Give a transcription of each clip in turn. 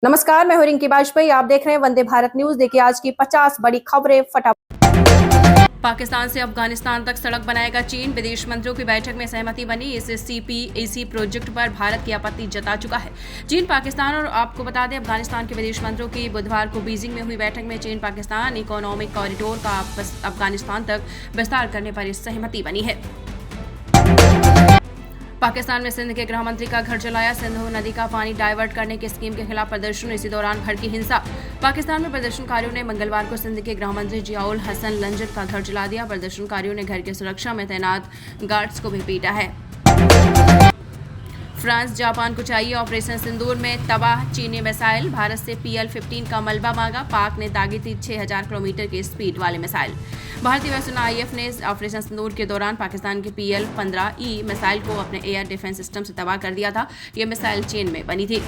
नमस्कार, मैं हूं रिंकी बाजपेयी। आप देख रहे हैं वंदे भारत न्यूज। देखिए आज की 50 बड़ी खबरें फटाफट। पाकिस्तान से अफगानिस्तान तक सड़क बनाएगा चीन। विदेश मंत्रियों की बैठक में सहमति बनी। इस CPEC प्रोजेक्ट पर भारत की आपत्ति जता चुका है चीन। पाकिस्तान और आपको बता दें अफगानिस्तान के विदेश मंत्रियों की बुधवार को बीजिंग में हुई बैठक में चीन पाकिस्तान इकोनॉमिक कॉरिडोर का अफगानिस्तान तक विस्तार करने पर सहमति बनी है। पाकिस्तान में सिंध के गृह मंत्री का घर जलाया। सिंधु नदी का पानी डाइवर्ट करने की स्कीम के खिलाफ प्रदर्शन। इसी दौरान भड़की हिंसा। पाकिस्तान में प्रदर्शनकारियों ने मंगलवार को सिंध के गृह मंत्री जियाउल हसन लंजर का घर जला दिया। प्रदर्शनकारियों ने घर की सुरक्षा में तैनात गार्ड्स को भी पीटा है। फ्रांस जापान को चाहिए ऑपरेशन सिंदूर में तबाह चीनी मिसाइल। भारत से PL-15 का मलबा मांगा। पाक ने दागी थी 6000 किलोमीटर की स्पीड वाले मिसाइल। भारतीय वायुसेना IF ने ऑपरेशन सिंदूर के दौरान पाकिस्तान के PL-15E मिसाइल को अपने एयर डिफेंस सिस्टम से तबाह कर दिया था। यह मिसाइल चीन में बनी थी।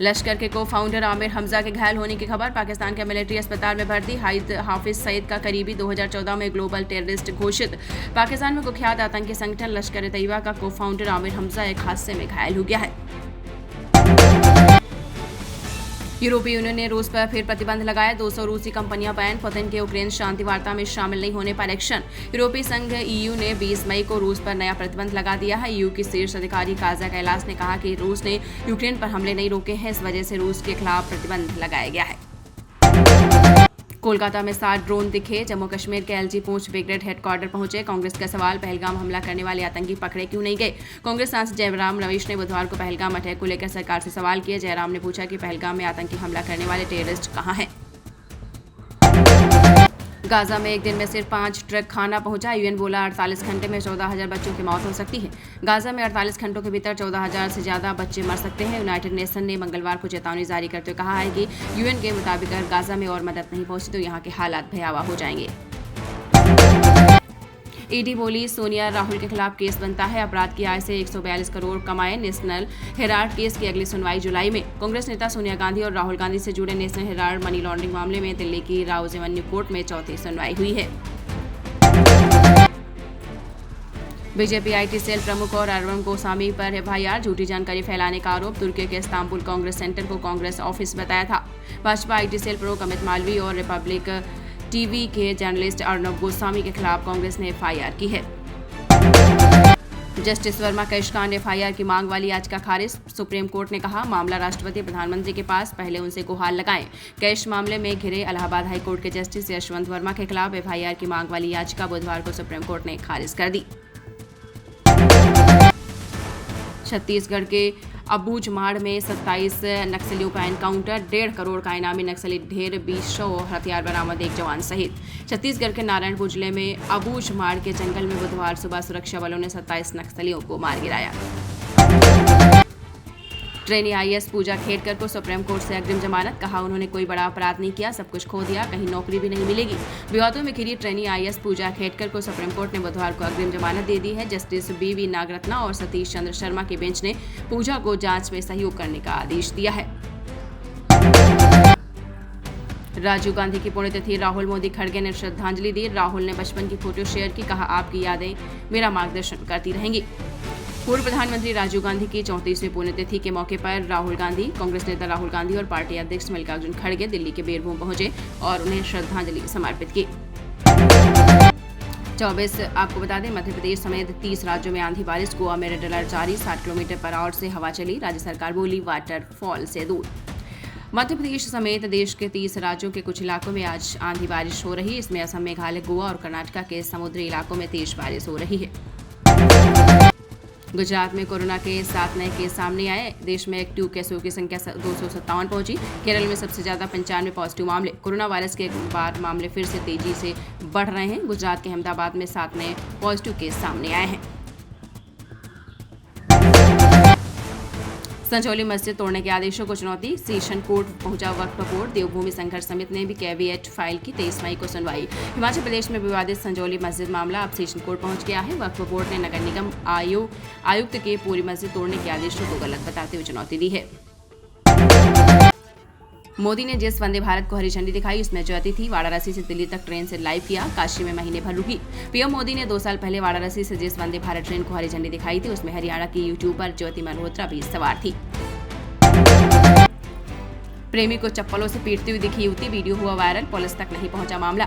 लश्कर के को फाउंडर आमिर हमजा के घायल होने की खबर। पाकिस्तान के मिलिट्री अस्पताल में भर्ती। हाफिज सईद का करीबी 2014 में ग्लोबल टेररिस्ट घोषित। पाकिस्तान में कुख्यात आतंकी संगठन लश्कर तैयबा का को फाउंडर आमिर हमजा एक हादसे में घायल हो गया है। यूरोपीय यूनियन ने रूस पर फिर प्रतिबंध लगाया। 200 रूसी कंपनियां बैन। पुतिन के यूक्रेन शांति वार्ता में शामिल नहीं होने पर एक्शन। यूरोपीय संघ EU ने 20 मई को रूस पर नया प्रतिबंध लगा दिया है। EU की शीर्ष अधिकारी काजा कैलास ने कहा कि रूस ने यूक्रेन पर हमले नहीं रोके हैं, इस वजह से रूस के खिलाफ प्रतिबंध लगाया गया है। कोलकाता में 7 ड्रोन दिखे। जम्मू कश्मीर के LG पूंछ ब्रिगेड हेडक्वार्टर पहुंचे। कांग्रेस का सवाल, पहलगाम हमला करने वाले आतंकी पकड़े क्यों नहीं गए। कांग्रेस सांसद जयराम रमेश ने बुधवार को पहलगाम अटैक को लेकर सरकार से सवाल किया। जयराम ने पूछा कि पहलगाम में आतंकी हमला करने वाले टेररिस्ट कहां हैं। गाजा में एक दिन में सिर्फ 5 ट्रक खाना पहुंचा। UN बोला 48 घंटे में 14,000 बच्चों की मौत हो सकती है। गाजा में 48 घंटों के भीतर 14,000 से ज्यादा बच्चे मर सकते हैं। यूनाइटेड नेशन ने मंगलवार को चेतावनी जारी करते हुए कहा है कि UN के मुताबिक अगर गाजा में और मदद नहीं पहुंची तो यहाँ के हालात भयावह हो जाएंगे। ED बोली सोनिया राहुल के खिलाफ केस बनता है। अपराध की आय से 142 करोड़ कमाए। नेशनल हेराल्ड केस की अगली सुनवाई जुलाई में। कांग्रेस नेता सोनिया गांधी और राहुल गांधी से जुड़े नेशनल हेराल्ड मनी लॉन्ड्रिंग मामले में दिल्ली की राउज एवेन्यू कोर्ट में चौथी सुनवाई हुई है। बीजेपी IT सेल प्रमुख और अरविंद गोस्वामी पर FIR। झूठी जानकारी फैलाने का आरोप। तुर्की के इस्तांबुल कांग्रेस सेंटर को कांग्रेस ऑफिस बताया था। भाजपा IT सेल प्रमुख अमित मालवीय और रिपब्लिक TV के जर्नलिस्ट अर्नब गोस्वामी के खिलाफ कांग्रेस ने FIR की है। जस्टिस वर्मा कैशकांड FIR की मांग वाली याचिका खारिज। सुप्रीम कोर्ट ने कहा मामला राष्ट्रपति प्रधानमंत्री के पास, पहले उनसे गुहार लगाएं। कैश मामले में घिरे इलाहाबाद हाई कोर्ट के जस्टिस यशवंत वर्मा के खिलाफ FIR की मांग वाली याचिका बुधवार को सुप्रीम कोर्ट ने खारिज कर दी। छत्तीसगढ़ के अबूझमाड़ में 27 नक्सलियों का एनकाउंटर। 1.5 करोड़ का इनामी नक्सली ढेर 200 हथियार बरामद, एक जवान शहीद। छत्तीसगढ़ के नारायणपुर जिले में अबूझमाड़ के जंगल में बुधवार सुबह सुरक्षा बलों ने 27 नक्सलियों को मार गिराया। ट्रेनी IAS पूजा खेड़कर को सुप्रीम कोर्ट से अग्रिम जमानत। कहा उन्होंने कोई बड़ा अपराध नहीं किया, सब कुछ खो दिया, कहीं नौकरी भी नहीं मिलेगी। विवादों में घिरी ट्रेनी IAS पूजा खेड़कर को सुप्रीम कोर्ट ने बुधवार को अग्रिम जमानत दे दी है। जस्टिस BV नागरत्ना और सतीश चंद्र शर्मा की बेंच ने पूजा को जांच में सहयोग करने का आदेश दिया है। राजीव गांधी की पुण्यतिथि। राहुल मोदी खड़गे ने श्रद्धांजलि दी। राहुल ने बचपन की फोटो शेयर की। कहा आपकी यादें मेरा मार्गदर्शन करती रहेंगी। पूर्व प्रधानमंत्री राजीव गांधी की 34वीं पुण्यतिथि के मौके पर राहुल गांधी, कांग्रेस नेता राहुल गांधी और पार्टी अध्यक्ष मल्लिकार्जुन खड़गे दिल्ली के बीरभूम पहुंचे और उन्हें श्रद्धांजलि समर्पित की। 24 आपको बता दें मध्य प्रदेश समेत 30 राज्यों में आंधी बारिश। गोवा में रेड अलर्ट जारी। 60 किलोमीटर पर आवर से हवा चली। राज्य सरकार बोली वाटरफॉल से दूर। मध्य प्रदेश समेत देश के 30 राज्यों के कुछ इलाकों में आज आंधी बारिश हो रही है। इसमें असम, मेघालय, गोवा और कर्नाटक के समुद्री इलाकों में तेज बारिश हो रही है। गुजरात में कोरोना के 7 नए केस सामने आए। देश में एक्टिव केसों की संख्या 257 पहुंची। केरल में सबसे ज्यादा 95 पॉजिटिव मामले। कोरोना वायरस के बाद मामले फिर से तेजी से बढ़ रहे हैं। गुजरात के अहमदाबाद में 7 नए पॉजिटिव केस सामने आए हैं। संचौली मस्जिद तोड़ने के आदेशों को चुनौती। सेशन कोर्ट पहुंचा वक्फ बोर्ड। देवभूमि संघर्ष समिति ने भी कैविएट फाइल की। 23 मई को सुनवाई। हिमाचल प्रदेश में विवादित संचौली मस्जिद मामला अब सेशन कोर्ट पहुंच गया है। वक्फ बोर्ड ने नगर निगम आयुक्त के पूरी मस्जिद तोड़ने के आदेशों को गलत बताते हुए चुनौती दी है। मोदी ने जिस वंदे भारत को हरी झंडी दिखाई उसमें ज्योति थी। वाराणसी से दिल्ली तक ट्रेन से लाइव किया। काशी में महीने भर रुकी। पीएम मोदी ने 2 साल पहले वाराणसी से जिस वंदे भारत ट्रेन को हरी झंडी दिखाई थी उसमें हरियाणा की यूट्यूबर ज्योति मल्होत्रा भी सवार थी। प्रेमी को चप्पलों से पीटती हुई दिखी युवती, वीडियो हुआ वायरल, पुलिस तक नहीं पहुंचा मामला।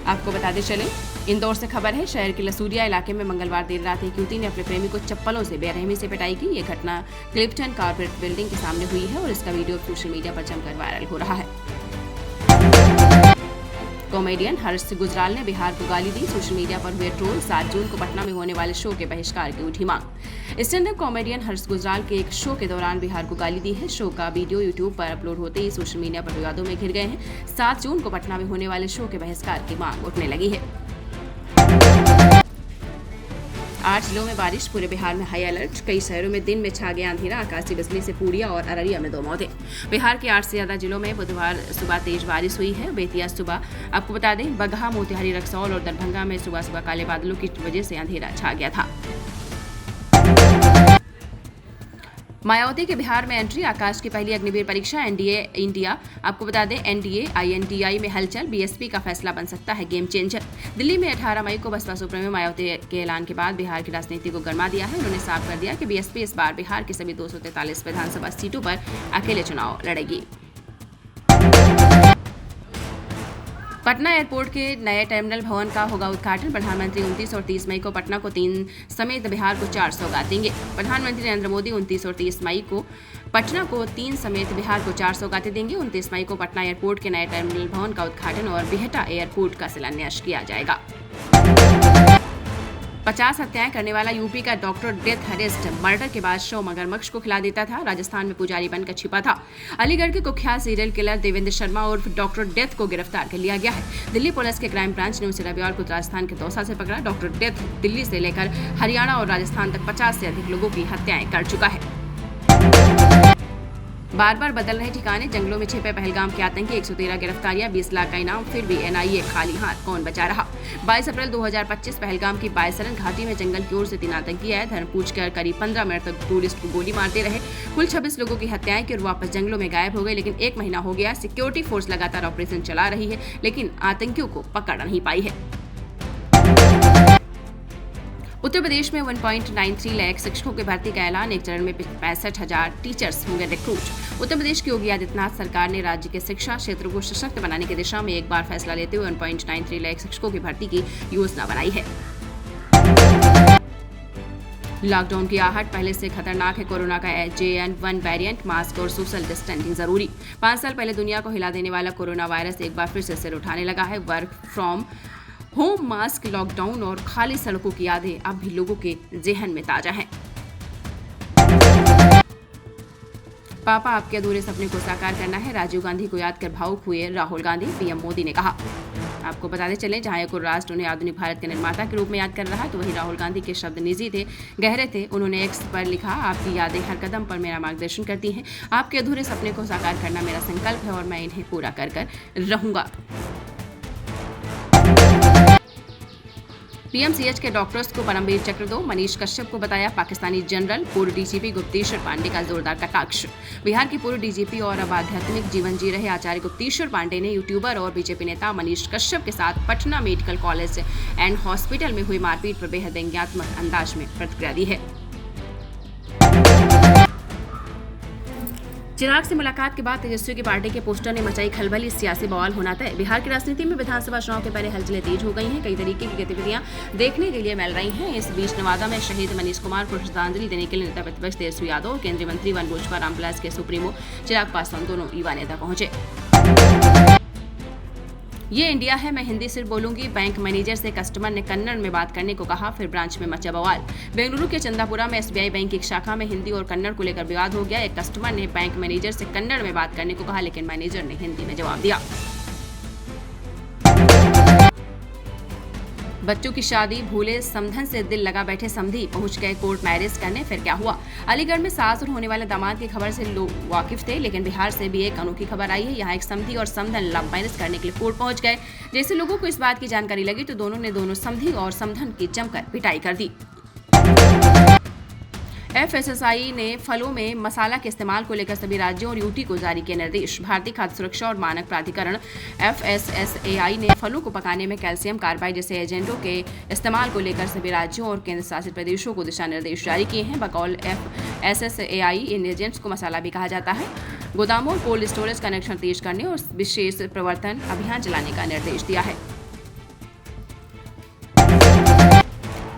आपको बताते चले, इंदौर से खबर है। शहर के लसूरिया इलाके में मंगलवार देर रात एक युवती ने अपने प्रेमी को चप्पलों से बेरहमी से पिटाई की। ये घटना क्लिफ्टन कॉर्पोरेट बिल्डिंग के सामने हुई है और इसका वीडियो सोशल मीडिया पर जमकर वायरल हो रहा है। कॉमेडियन हर्ष गुजराल ने बिहार को गाली दी, सोशल मीडिया पर हुए ट्रोल। 7 जून को पटना में होने वाले शो के बहिष्कार की उठी मांग। स्टैंड अप कॉमेडियन हर्ष गुजराल के एक शो के दौरान बिहार को गाली दी है। शो का वीडियो यूट्यूब पर अपलोड होते ही सोशल मीडिया पर विवादों में घिर गए हैं। 7 जून को पटना में होने वाले शो के बहिष्कार की मांग उठने लगी है। 8 जिलों में बारिश, पूरे बिहार में हाई अलर्ट। कई शहरों में दिन में छा गया अंधेरा, आकाशीय बिजली से पूर्णिया और अररिया में 2 मौतें। बिहार के 8 से ज्यादा जिलों में बुधवार सुबह तेज बारिश हुई है। बेतिया सुबह, आपको बता दें, बगहा, मोतिहारी, रक्सौल और दरभंगा में सुबह काले बादलों की वजह से अंधेरा छा गया था। मायावती के बिहार में एंट्री, आकाश की पहली अग्निवीर परीक्षा। एनडीए इंडिया, आपको बता दें, एनडीए INTI में हलचल, बीएसपी का फैसला बन सकता है गेम चेंजर। दिल्ली में 18 मई को बसपा सुप्रीमो मायावती के ऐलान के बाद बिहार की राजनीति को गरमा दिया है। उन्होंने साफ कर दिया कि बीएसपी इस बार बिहार की सभी 243 विधानसभा सीटों पर अकेले चुनाव लड़ेगी। पटना एयरपोर्ट के नए टर्मिनल भवन का होगा उद्घाटन। प्रधानमंत्री 29 और 30 मई को पटना को 3 समेत बिहार को 4 सौगात देंगे। प्रधानमंत्री नरेंद्र मोदी 29 और 30 मई को पटना को 3 समेत बिहार को 4 सौगातें देंगे। 29 मई को पटना एयरपोर्ट के नए टर्मिनल भवन का उद्घाटन और बिहटा एयरपोर्ट का शिलान्यास किया जाएगा। 50 हत्याएं करने वाला यूपी का डॉक्टर डेथ अरेस्ट, मर्डर के बाद शव मगरमच्छ को खिला देता था। राजस्थान में पुजारी बनकर छिपा था। अलीगढ़ के कुख्यात सीरियल किलर देवेंद्र शर्मा उर्फ डॉक्टर डेथ को गिरफ्तार कर लिया गया है। दिल्ली पुलिस के क्राइम ब्रांच ने उसे रविवार को राजस्थान के दौसा से पकड़ा। डॉक्टर डेथ दिल्ली से लेकर हरियाणा और राजस्थान तक 50 से अधिक लोगों की हत्याएं कर चुका है। बार बार बदल रहे ठिकाने, जंगलों में छिपे पहलगाम के आतंकी, 113 गिरफ्तारियां, 20 लाख का इनाम, फिर भी NIA खाली हाथ, कौन बचा रहा। 22 अप्रैल 2025 पहलगाम की बायसरन घाटी में जंगल की ओर से 3 आतंकी आए। धर्म पूछ कर करीब 15 मिनट तक टूरिस्ट को गोली मारते रहे। कुल 26 लोगों की हत्याएं की और वापस जंगलों में गायब हो गए। लेकिन 1 महीना हो गया, सिक्योरिटी फोर्स लगातार ऑपरेशन चला रही है, लेकिन आतंकियों को पकड़ नहीं पाई है। उत्तर प्रदेश में 1.93 लाख शिक्षकों की भर्ती का ऐलान, एक चरण में 65,000 टीचर्स होंगे रिक्रूट। उत्तर प्रदेश की योगी आदित्यनाथ सरकार ने राज्य के शिक्षा क्षेत्र को सशक्त बनाने की दिशा में एक बार फैसला लेते हुए 1.93 लाख शिक्षकों की भर्ती की योजना बनाई है। लॉकडाउन की आहट, पहले से खतरनाक है कोरोना का JN.1 वेरिएंट, मास्क और सोशल डिस्टेंसिंग जरूरी। 5 साल पहले दुनिया को हिला देने वाला कोरोना वायरस एक बार फिर से सिर उठाने लगा है। Work from home, mask, lockdown और खाली सड़कों की यादें अब भी लोगों के जेहन में ताजा हैं। पापा, आपके अधूरे सपने को साकार करना है, राजीव गांधी को याद कर भावुक हुए राहुल गांधी, PM मोदी ने कहा। आपको बताते चलें, जहां एक राष्ट्र उन्हें आधुनिक भारत के निर्माता के रूप में याद कर रहा है, तो वहीं राहुल गांधी के शब्द निजी थे, गहरे थे। उन्होंने X पर लिखा, आपकी यादें हर कदम पर मेरा मार्गदर्शन करती हैं। आपके अधूरे सपने को साकार करना मेरा संकल्प है और मैं इन्हें पूरा कर रहूंगा। PMCH के डॉक्टर्स को परमवीर चक्र दो, मनीष कश्यप को बताया पाकिस्तानी जनरल। पूर्व DGP गुप्तेश्वर पांडे का जोरदार कटाक्ष। बिहार के पूर्व DGP और अब आध्यात्मिक जीवन जी रहे आचार्य गुप्तेश्वर पांडे ने यूट्यूबर और बीजेपी नेता मनीष कश्यप के साथ Patna medical college and hospital में हुई मारपीट पर बेहद व्यंग्यात्मक अंदाज में प्रतिक्रिया दी है। चिराग से मुलाकात के बाद तेजस्वी की पार्टी के पोस्टर ने मचाई खलबली, सियासी बवाल होना तय। बिहार की राजनीति में विधानसभा चुनाव के पहले हलचलें तेज हो गई हैं। कई तरीके की गतिविधियां देखने के लिए मिल रही हैं। इस बीच नवादा में शहीद मनीष कुमार को श्रद्धांजलि देने के लिए नेता प्रतिपक्ष तेजस्वी यादव और केंद्रीय मंत्री वन भोजपा रामविलास के सुप्रीमो चिराग पासवान दोनों युवा नेता पहुंचे। ये इंडिया है, मैं हिंदी सिर्फ बोलूंगी, बैंक मैनेजर से कस्टमर ने कन्नड़ में बात करने को कहा, फिर ब्रांच में मचा बवाल। बेंगलुरु के चंदापुरा में SBI बैंक की एक शाखा में हिंदी और कन्नड़ को लेकर विवाद हो गया। एक कस्टमर ने बैंक मैनेजर से कन्नड़ में बात करने को कहा, लेकिन मैनेजर ने हिंदी में जवाब दिया। बच्चों की शादी भूले, समधन से दिल लगा बैठे समधी पहुंच गए कोर्ट मैरिज करने। फिर क्या हुआ? अलीगढ़ में सास और होने वाले दामाद की खबर से लोग वाकिफ थे, लेकिन बिहार से भी एक अनोखी खबर आई है। यहाँ एक समधी और समधन लव मैरिज करने के लिए कोर्ट पहुंच गए। जैसे लोगों को इस बात की जानकारी लगी तो दोनों समधी और समधन की जमकर पिटाई कर दी। FSSAI ने फलों में मसाला के इस्तेमाल को लेकर सभी राज्यों और यूटी को जारी किए निर्देश। भारतीय खाद्य सुरक्षा और मानक प्राधिकरण FSSAI ने फलों को पकाने में कैल्शियम कार्बाइड जैसे एजेंटों के इस्तेमाल को लेकर सभी राज्यों और केंद्र शासित प्रदेशों को दिशा निर्देश जारी किए हैं। बकौल FSSAI इन एजेंट्स को मसाला भी कहा जाता है। गोदामों और कोल्ड स्टोरेज कनेक्शन तेज करने और विशेष प्रवर्तन अभियान चलाने का निर्देश दिया है।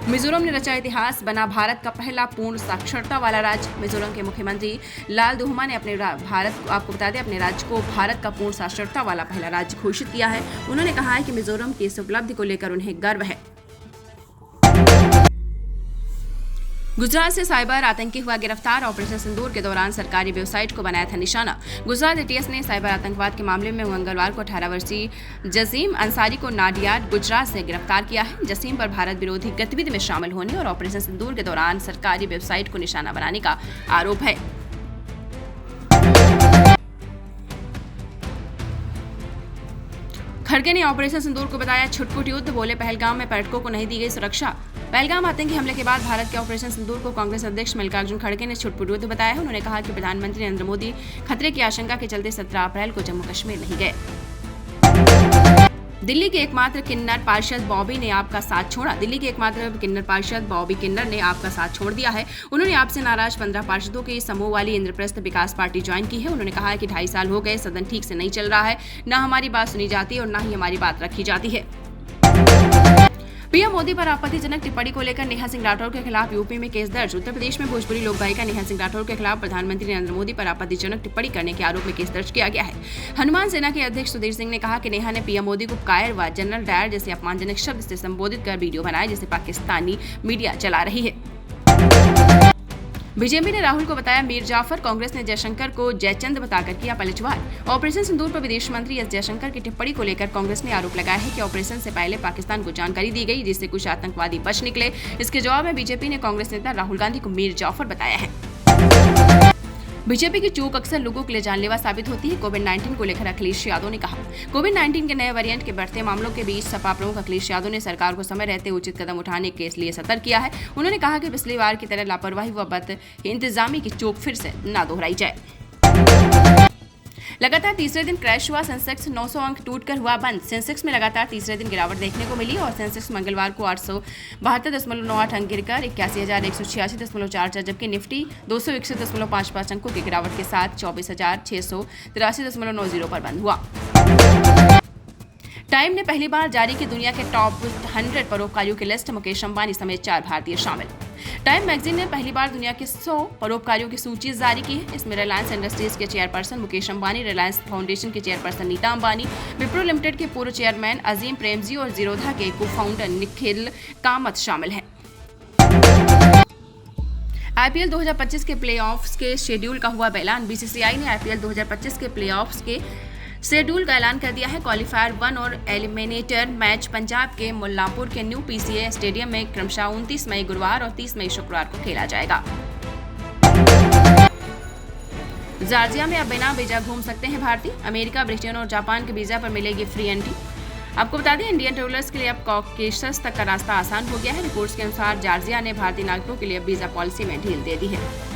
मिजोरम ने रचा इतिहास, बना भारत का पहला पूर्ण साक्षरता वाला राज्य। मिजोरम के मुख्यमंत्री लाल दुहुमा ने अपने राज्य को भारत का पूर्ण साक्षरता वाला पहला राज्य घोषित किया है। उन्होंने कहा है कि मिजोरम की इस उपलब्धि को लेकर उन्हें गर्व है। गुजरात से साइबर आतंकी हुआ गिरफ्तार। ऑपरेशन सिंदूर के दौरान सरकारी वेबसाइट को बनाया था निशाना। गुजरात एटीएस ने साइबर आतंकवाद के मामले में मंगलवार को 18 वर्षीय जसीम अंसारी को नाडियाड, गुजरात से गिरफ्तार किया है। जसीम पर भारत विरोधी गतिविधि में शामिल होने और ऑपरेशन सिंदूर के दौरान सरकारी वेबसाइट को निशाना बनाने का आरोप है। खड़गे ने ऑपरेशन सिंदूर को बताया छुटपुट युद्ध, बोले पहलगाम में पर्यटकों को नहीं दी गई सुरक्षा। पहलगाम आतंकी हमले के बाद भारत के ऑपरेशन सिंदूर को कांग्रेस अध्यक्ष मल्लिकार्जुन खड़गे ने छुटपुट युद्ध बताया है। उन्होंने कहा कि प्रधानमंत्री नरेंद्र मोदी खतरे की आशंका के चलते 17 अप्रैल को जम्मू कश्मीर नहीं गए। दिल्ली के एकमात्र किन्नर पार्षद बॉबी ने आपका साथ छोड़ा। दिल्ली के एकमात्र किन्नर पार्षद बॉबी किन्नर ने आपका साथ छोड़ दिया है। उन्होंने आपसे नाराज 15 पार्षदों के समूह वाली इंद्रप्रस्थ विकास पार्टी ज्वाइन की है। उन्होंने कहा है कि 2.5 साल हो गए, सदन ठीक से नहीं चल रहा है, न हमारी बात सुनी जाती है और न ही हमारी बात रखी जाती है। पीएम मोदी पर आपत्तिजनक टिप्पणी को लेकर नेहा सिंह राठौर के खिलाफ यूपी में केस दर्ज। उत्तर प्रदेश में भोजपुरी लोक गायिका नेहा सिंह राठौर के खिलाफ प्रधानमंत्री नरेंद्र मोदी पर आपत्तिजनक टिप्पणी करने के आरोप में केस दर्ज किया गया है। हनुमान सेना के अध्यक्ष सुधीर सिंह ने कहा कि नेहा ने पीएम मोदी को कायर व जनरल डायर जैसे अपमानजनक शब्द से संबोधित कर वीडियो बनाए, जिसे पाकिस्तानी मीडिया चला रही है। बीजेपी ने राहुल को बताया मीर जाफर। कांग्रेस ने जयशंकर को जयचंद बताकर किया पलटवार। ऑपरेशन सिंदूर पर विदेश मंत्री एस जयशंकर की टिप्पणी को लेकर कांग्रेस ने आरोप लगाया है कि ऑपरेशन से पहले पाकिस्तान को जानकारी दी गई, जिससे कुछ आतंकवादी बच निकले। इसके जवाब में बीजेपी ने कांग्रेस नेता राहुल गांधी को मीर जाफर बताया है। बीजेपी की चूक अक्सर लोगों के लिए जानलेवा साबित होती है। कोविड-19 को लेकर अखिलेश यादव ने कहा। कोविड-19 के नए वेरिएंट के बढ़ते मामलों के बीच सपा प्रमुख अखिलेश यादव ने सरकार को समय रहते उचित कदम उठाने के लिए सतर्क किया है। उन्होंने कहा कि पिछली बार की तरह लापरवाही व बद इंतजामी की चूक फिर से न दोहराई जाए। लगातार तीसरे दिन क्रैश हुआ सेंसेक्स, 900 अंक टूटकर हुआ बंद। सेंसेक्स में लगातार तीसरे दिन गिरावट देखने को मिली और सेंसेक्स मंगलवार को 872.98 अंक गिरकर 81,186.44, जबकि निफ्टी 261.55 अंकों की गिरावट के साथ 24,683.90 पर बंद हुआ। टाइम ने पहली बार जारी की दुनिया के टॉप 100 परोपकारियों की लिस्ट। मुकेश अंबानी समेत 4 भारतीय शामिल। टाइम मैगजीन ने पहली बार दुनिया के 100 परोपकारियों की सूची जारी की है। इसमें रिलायंस इंडस्ट्रीज के चेयरपर्सन मुकेश अंबानी, रिलायंस फाउंडेशन के चेयरपर्सन नीता अंबानी, विप्रो लिमिटेड के पूर्व चेयरमैन अजीम प्रेमजी और जीरोधा के को फाउंडर निखिल कामत शामिल हैं। आईपीएल 2025 के प्लेऑफ्स के शेड्यूल का हुआ ऐलान। बीसीसीआई ने आईपीएल 2025 के प्लेऑफ्स के शेड्यूल का ऐलान कर दिया है। क्वालिफायर 1 और एलिमिनेटर मैच पंजाब के मुल्लांपुर के न्यू पीसीए स्टेडियम में क्रमशः 29 मई गुरुवार और 30 मई शुक्रवार को खेला जाएगा। जॉर्जिया में अब बिना वीजा घूम सकते हैं भारतीय। अमेरिका, ब्रिटेन और जापान के वीजा पर मिलेगी फ्री एंट्री। आपको बता दें, इंडियन ट्रैवलर्स के लिए अब कॉकेशस तक का रास्ता आसान हो गया है। रिपोर्ट्स के अनुसार जॉर्जिया ने भारतीय नागरिकों के लिए वीजा पॉलिसी में ढील दे दी है।